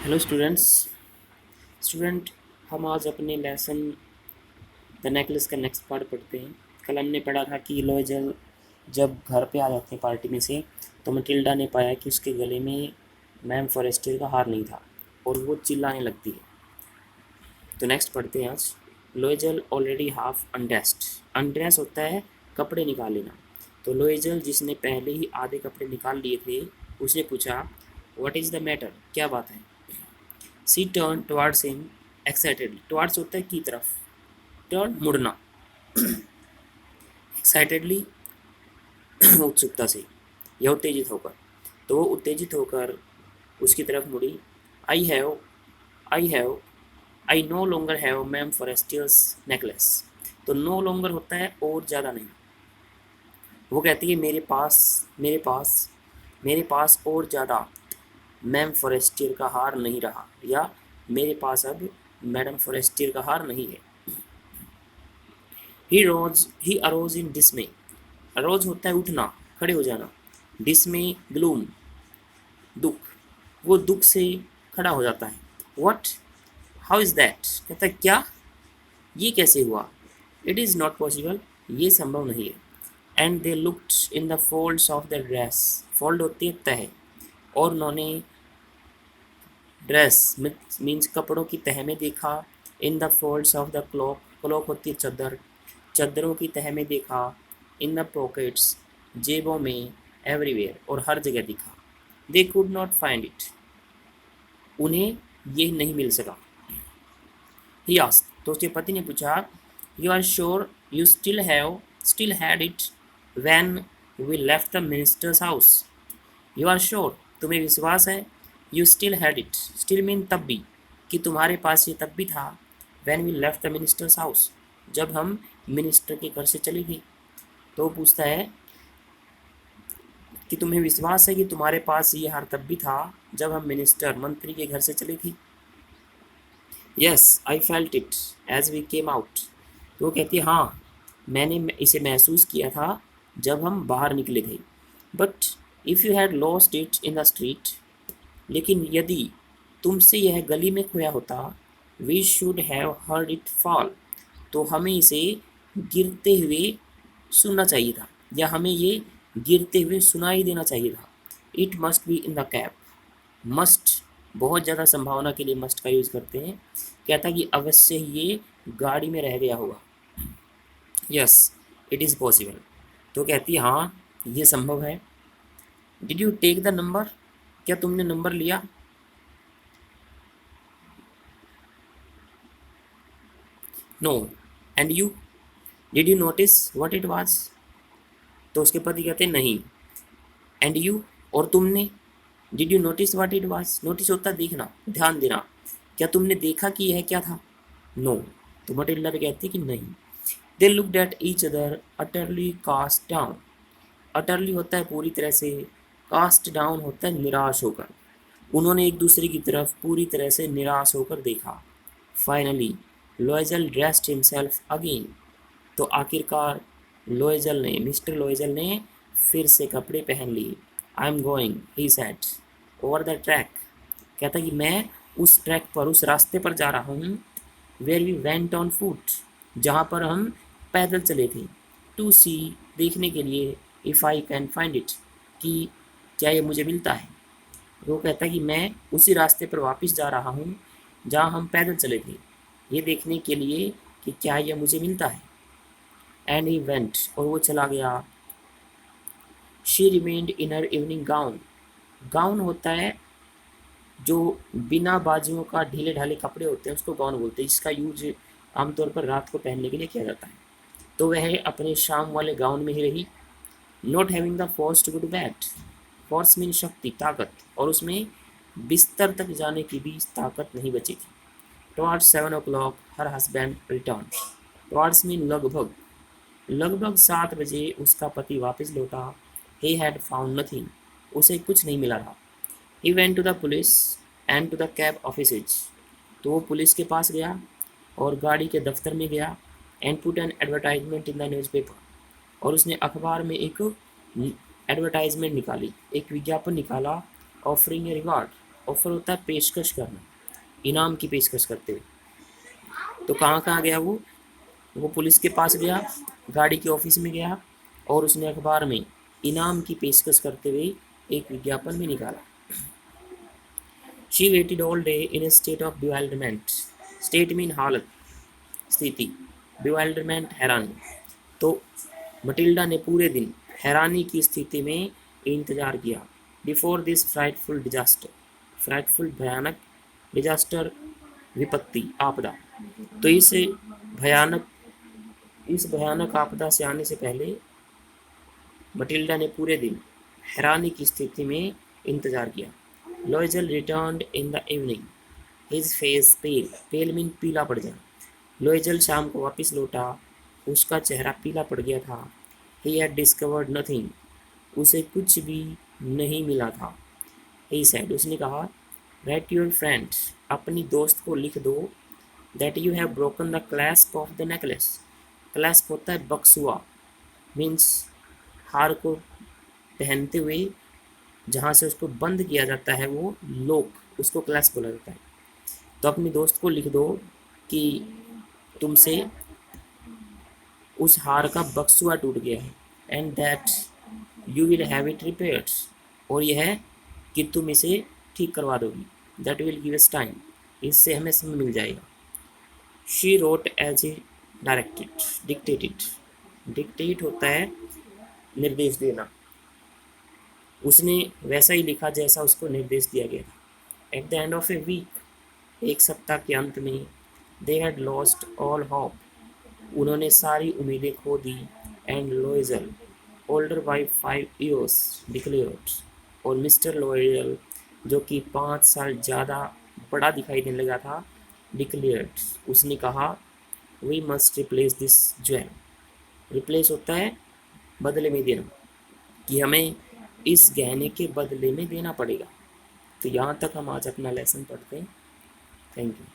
Hello students. Student, हम आज अपने लेसन द नेकलेस का नेक्स्ट पार्ट पढ़ते हैं। कल हमने पढ़ा था कि लोएजल जब घर पे आ जाते हैं पार्टी में से, तो मटिल्डा ने पाया कि उसके गले में मैम फॉरेस्टर का हार नहीं था और वो चिल्लाने लगती है। तो नेक्स्ट पढ़ते हैं आज। लोएजल ऑलरेडी हाफ अनड्रेस्ड। अनड्रेस होता है कपड़े निकाल लेना। तो लोएजल, जिसने पहले ही आधे कपड़े निकाल लिए थे, उसने पूछा, व्हाट इज़ द मैटर, क्या बात है? She turn towards him excitedly. Towards होता है की तरफ, टर्न मुड़ना, एक्साइटेडली उत्सुकता से या उत्तेजित होकर। तो वो उत्तेजित होकर उसकी तरफ मुड़ी। I have I have I no longer have ma'am Forestier's necklace. तो नो लॉन्गर होता है और ज़्यादा नहीं। वो कहती है मेरे पास और ज़्यादा मैम फॉरेस्टियर का हार नहीं रहा, या मेरे पास अब मैडम फॉरेस्टियर का हार नहीं है। ही अरोज इन डिसमे। अरोज होता है उठना, खड़े हो जाना। डिसमे ग्लूम, दुख। वो दुख से खड़ा हो जाता है। व्हाट, हाउ इज़ दैट, कहता है क्या, ये कैसे हुआ? इट इज़ नॉट पॉसिबल, ये संभव नहीं है। And they looked in the folds of the dress. Fold होती है तह, और उन्होंने ड्रेस मीन्स कपड़ों की तह में देखा। In the folds of the clock, clock होती है चादर, चादरों की तह में देखा। इन द पॉकेट्स, जेबों में। एवरीवेयर, और हर जगह दिखा। They could not find it, उन्हें ये नहीं मिल सका। ही आस्क्ड, तो उसके पति ने पूछा, you are sure you still had it when we left the minister's house? You are sure, तुम्हें विश्वास है? You still had it, still mean तब भी, कि तुम्हारे पास ये तब भी था। When we left the minister's house, जब हम मिनिस्टर के घर से चली थी। तो वो पूछता है कि तुम्हें विश्वास है कि तुम्हारे पास ये हार तब भी था जब हम मंत्री के घर से चली थी? Yes I felt it as we came out. तो वो कहती है, हाँ, मैंने इसे महसूस किया था जब हम बाहर निकले थे। But if you had lost it in the street, लेकिन यदि तुमसे यह गली में खोया होता, we should have heard it fall, तो हमें इसे गिरते हुए सुनना चाहिए था, या हमें ये गिरते हुए सुनाई देना चाहिए था। It must be in the cab. Must बहुत ज़्यादा संभावना के लिए मस्ट का यूज़ करते हैं। कहता कि अवश्य ये गाड़ी में रह गया होगा। Yes it is possible. तो कहती है, हाँ, ये संभव है। Did you take the number, क्या तुमने नंबर लिया? No. And you, did you notice what it was? तो उसके पति कहते हैं, नहीं। एंड यू, और तुमने? Did you notice what it was? Notice होता है देखना, ध्यान देना। क्या तुमने देखा कि यह क्या था? नो। तो मटिल्डा भी कहती है कि नहीं। They looked at each other utterly cast down. Utterly होता है पूरी तरह से, कास्ट डाउन होता है निराश होकर। उन्होंने एक दूसरे की तरफ पूरी तरह से निराश होकर देखा। Finally Loisel dressed himself again. तो आखिरकार मिस्टर लोएजल ने फिर से कपड़े पहन लिए। I am going, he said, over the track. कहता कि मैं उस ट्रैक पर, उस रास्ते पर जा रहा हूँ। Where we went on foot, जहाँ पर हम पैदल चले थे। टू सी, देखने के लिए। If I can find it, कि क्या ये मुझे मिलता है। वो कहता है कि मैं उसी रास्ते पर वापस जा रहा हूँ जहाँ हम पैदल चले थे, ये देखने के लिए कि क्या यह मुझे मिलता है। एंड ही वेंट, और वो चला गया। She remained in her evening gown. Gown होता है जो बिना बाजुओं का ढीले ढाले कपड़े होते हैं, उसको गाउन बोलते हैं, जिसका यूज आमतौर पर रात को पहनने के लिए किया जाता है। तो वह अपने शाम वाले गाउन में ही रही। Not having the force to go to bed, force mean शक्ति, ताकत, और उसमें बिस्तर तक जाने की भी ताकत नहीं बची थी। Towards 7 o'clock her husband return. Towards mean लगभग, लगभग 7 बजे उसका पति वापस लौटा। ही हैड फाउंड नथिंग, उसे कुछ नहीं मिला था। He went to the police and to the cab offices. तो वो पुलिस के पास गया और गाड़ी के दफ्तर में गया। And put an advertisement in the newspaper, और उसने अखबार में एक एडवर्टाइजमेंट निकाली, एक विज्ञापन निकाला। ऑफरिंग ए रिवार्ड, ऑफर होता है पेशकश करना, इनाम की पेशकश करते हुए। तो कहाँ कहाँ गया वो पुलिस के पास गया, गाड़ी के ऑफिस में गया, और उसने अखबार में इनाम की पेशकश करते हुए एक विज्ञापन भी निकाला। She waited all day in a state of bewilderment. State mean हालत, स्थिति, बिवाइल्डरमेंट हैरानी। तो मटिल्डा ने पूरे दिन हैरानी की स्थिति में इंतजार किया। Before this frightful disaster, frightful भयानक, डिजास्टर विपत्ति, आपदा। तो भयानक इस भयानक आपदा से आने से पहले मटिल्डा ने पूरे दिन हैरानी की स्थिति में इंतजार किया। Loisel returned in the evening, his face pale, pale mean पीला पड़ जाना। लॉयजल शाम को वापस लौटा, उसका चेहरा पीला पड़ गया था। ही हैड डिस्कवर्ड नथिंग, उसे कुछ भी नहीं मिला था। ही सेड, उसने कहा, राइट योर फ्रेंड्स, अपनी दोस्त को लिख दो, that you have broken the clasp of the necklace. Clasp होता है बक्सुआ, मीन्स हार को पहनते हुए जहाँ से उसको बंद किया जाता है वो लोक, उसको क्लैस्प बोला जाता है। तो अपनी दोस्त को लिख दो कि तुमसे उस हार का बक्सुआ टूट गया है, and that you will have it repaired, और यह है कि तुम इसे ठीक करवा दोगी। That will give us time, इससे हमें समय मिल जाएगा। She wrote as a directed, dictated, dictate होता है निर्देश देना, उसने वैसा ही लिखा जैसा उसको निर्देश दिया गया था। At the end of a week, एक सप्ताह के अंत में, they had lost all hope, उन्होंने सारी उम्मीदें खो दी। And Loisel, older by 5 years, declared, और मिस्टर लॉयल, जो कि 5 साल ज़्यादा बड़ा दिखाई देने लगा था, डिक्लेयर्ड, उसने कहा, we must replace this jewel. Replace होता है बदले में देना, कि हमें इस गहने के बदले में देना पड़ेगा। तो यहाँ तक हम आज अपना लेसन पढ़ते हैं। Thank you.